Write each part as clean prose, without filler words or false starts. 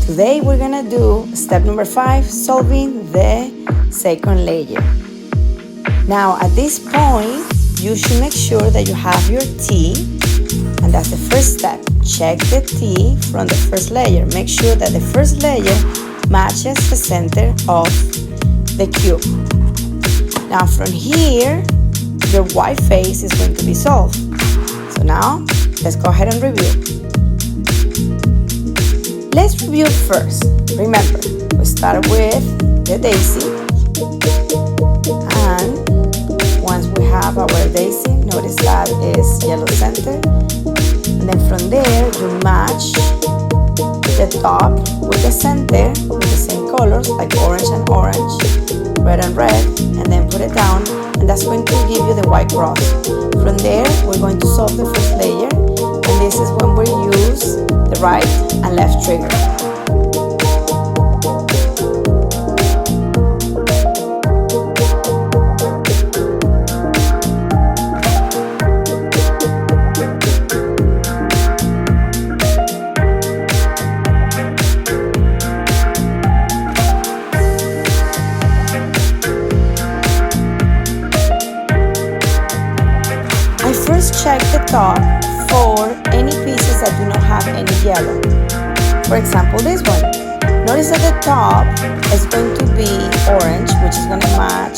Today we're gonna do step number 5, solving the second layer. Now at this point, you should make sure that you have your T, and that's the first step. Check the T from the first layer. Make sure that the first layer matches the center of the cube. Now from here, your white face is going to be solved. So now, let's go ahead and review. Let's review first. Remember, we start with the daisy, and once we have our daisy, notice that is yellow center, and then from there you match the top with the center with the same colors like orange and orange, red and red, and then put it down, and that's going to give you the white cross. From there we're going to solve the first layer, and this is when we use the right and left trigger. I first check the top for any pieces that do not have any yellow. For example, this one. Notice that the top is going to be orange, which is going to match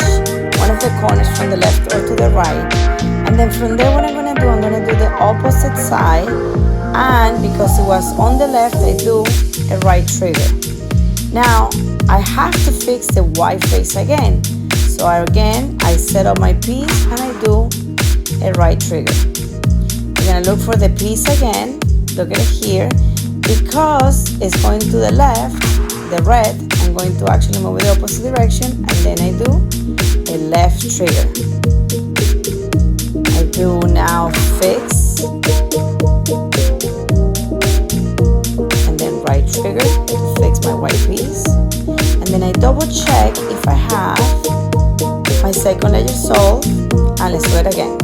one of the corners from the left or to the right. And then from there, what I'm going to do the opposite side. And because it was on the left, I do a right trigger. Now, I have to fix the white face again. So I set up my piece and I do a right trigger. You're going to look for the piece again. Look at it here. Because it's going to the left, the red, I'm going to actually move in the opposite direction, and then I do a left trigger. I do now fix, and then right trigger to fix my white piece, and then I double check if I have my second layer solved, and let's do it again.